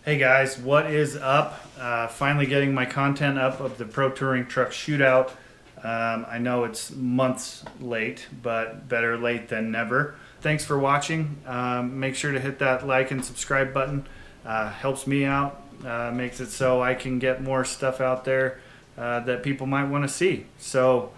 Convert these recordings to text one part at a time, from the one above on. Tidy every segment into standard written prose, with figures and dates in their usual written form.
Hey guys, what is up? Finally getting my content up of the Pro Touring Truck Shootout. I know it's months late, but better late than never. Thanks for watching. Make sure to hit that like and subscribe button. Helps me out, makes it so I can get more stuff out there that people might want to see. So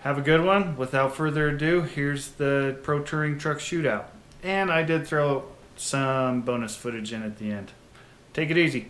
have a good one. Without further ado, here's the Pro Touring Truck Shootout. And I did throw some bonus footage in at the end. Take it easy.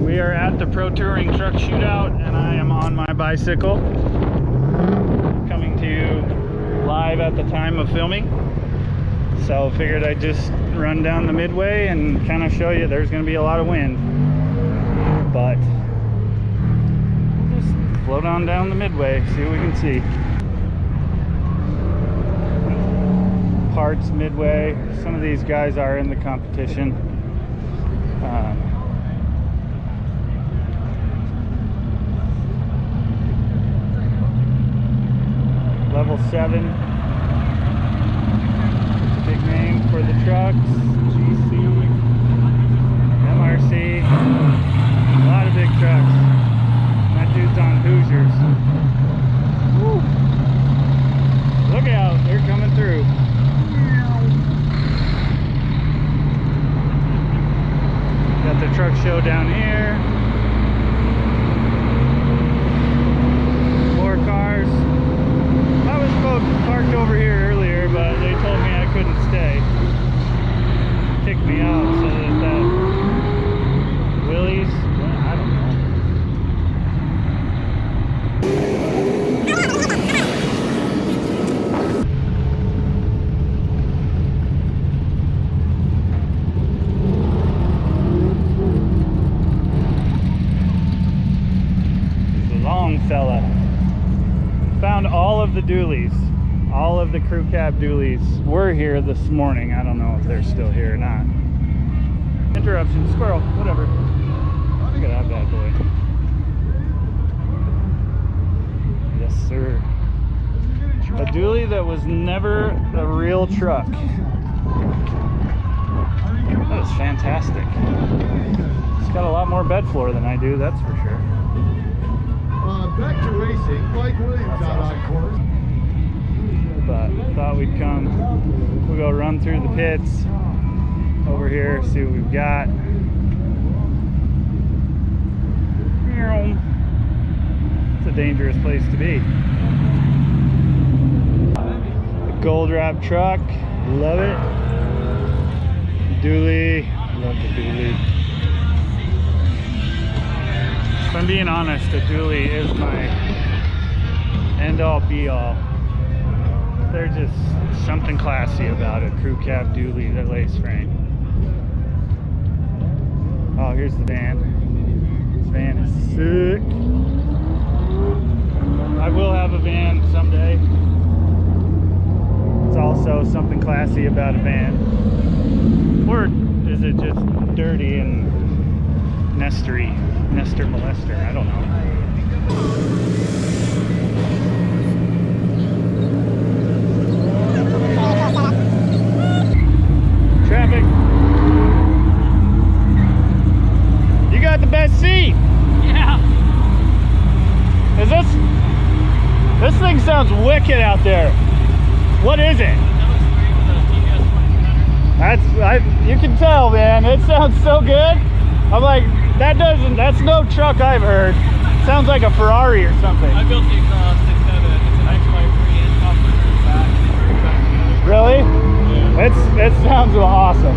We are at the Pro Touring Truck Shootout, and I am on my bicycle, coming to you live at the time of filming. So figured I'd just run down the midway and kind of show you. There's going to be a lot of wind, but we'll just float on down the midway, see what we can see. Parts midway. Some of these guys are in the competition. Level 7, big name for the trucks, MRC, a lot of big trucks. That dude's on Hoosiers. Woo. Look out, they're coming through. Got the truck show down here. More cars. I was parked over here earlier, but they told me I couldn't stay. Kicked me out, so that Willie's, I don't know. He's a long fella. Found all of the dualies. All of the crew cab dualies were here this morning. I don't know if they're still here or not. Interruption, squirrel, whatever. Look at that bad boy. Yes, sir. A dually that was never a real truck. That was fantastic. It's got a lot more bed floor than I do, that's for sure. Back to racing, Mike Williams out on course. But thought we'd come. We'll go run through the pits over here, see what we've got. It's a dangerous place to be. A gold wrap truck. Love it. Dually. Love the dually. If I'm being honest, the dually is my end all be all. There's just something classy about a crew cab dually that lays frame. Oh, here's the van. This van is sick. I will have a van someday. It's also something classy about a van. Or is it just dirty and nester molester? I don't know. Traffic. You got the best seat. Yeah. Is this thing sounds wicked out there. What is it? You can tell, man. It sounds so good. I'm like, that's no truck I've heard. Sounds like a Ferrari or something. I built the C10. It's an X-Y3 and top back. Really? Yeah. It sounds awesome.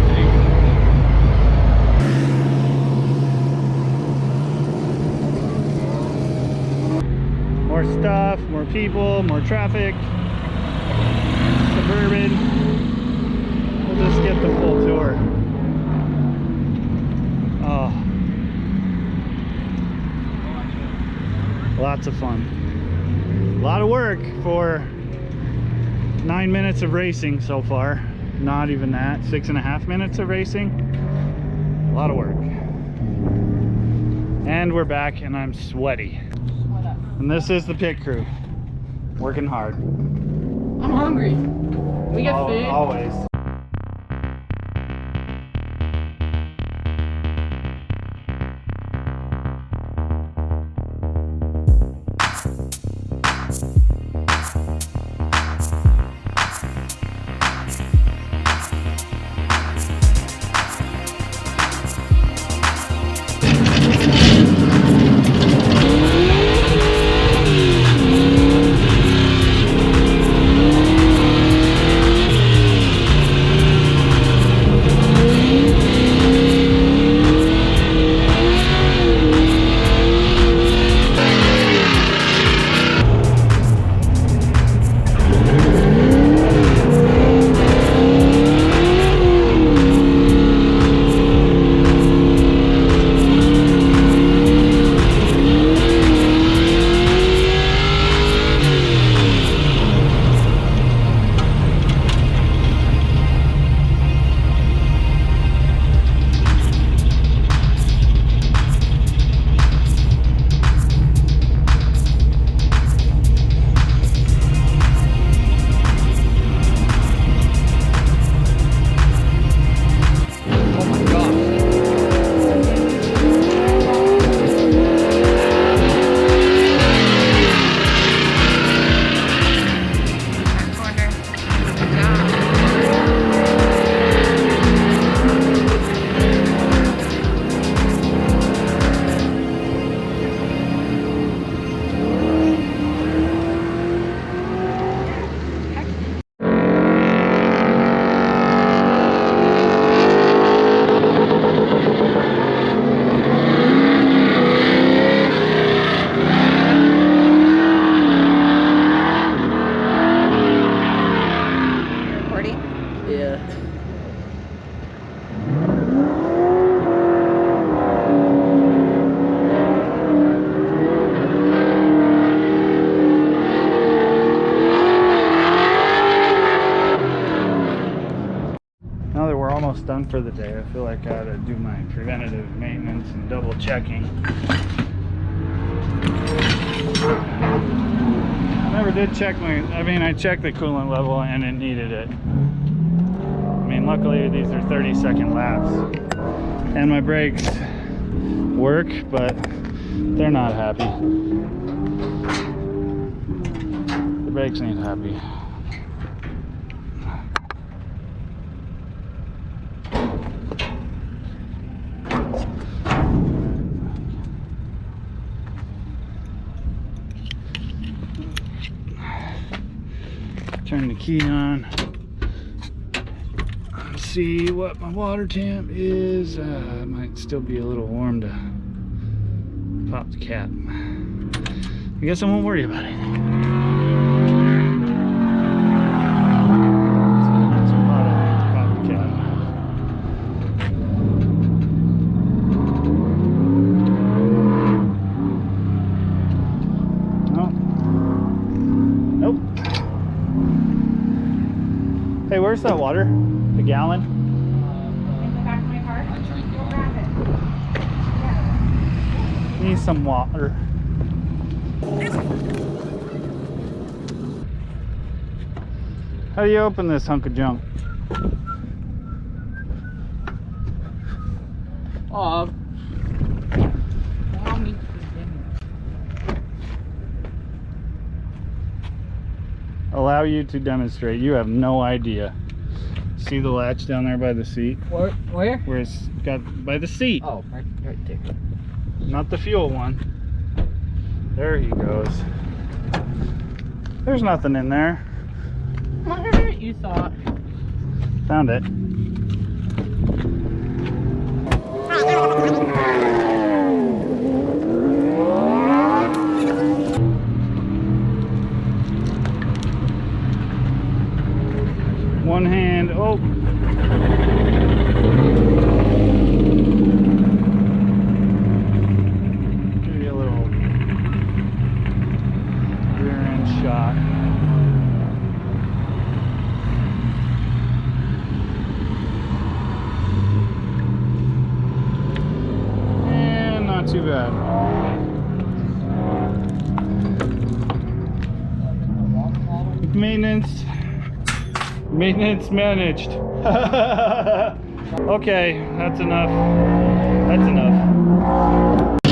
More stuff, more people, more traffic. Suburban. We'll just get the full tour. Oh. Lots of fun. A lot of work for 9 minutes of racing so far. Not even that. 6.5 minutes of racing. A lot of work. And we're back and I'm sweaty. And this is the pit crew. Working hard. I'm hungry. We get food. Always. Almost done for the day. I feel like I ought to do my preventative maintenance and double checking. Never did check I checked the coolant level and it needed it. I mean, luckily these are 30-second laps and my brakes work, but they're not happy. The brakes ain't happy. Turn the key on. See what my water temp is. It might still be a little warm to pop the cap. I guess I won't worry about it. It's a lot of pop the cap. Nope. Hey, where's that water? A gallon? In the back of my car. Go grab it. Need some water. How do you open this hunk of junk? Allow me to Allow you to demonstrate. You have no idea. See the latch down there by the seat? Where? Where it's got by the seat. Oh, right there. Not the fuel one. There he goes. There's nothing in there. You thought. Found it. One hand. Oh. Give you a little rear end shot. And not too bad. Maintenance managed. Okay, that's enough. That's enough.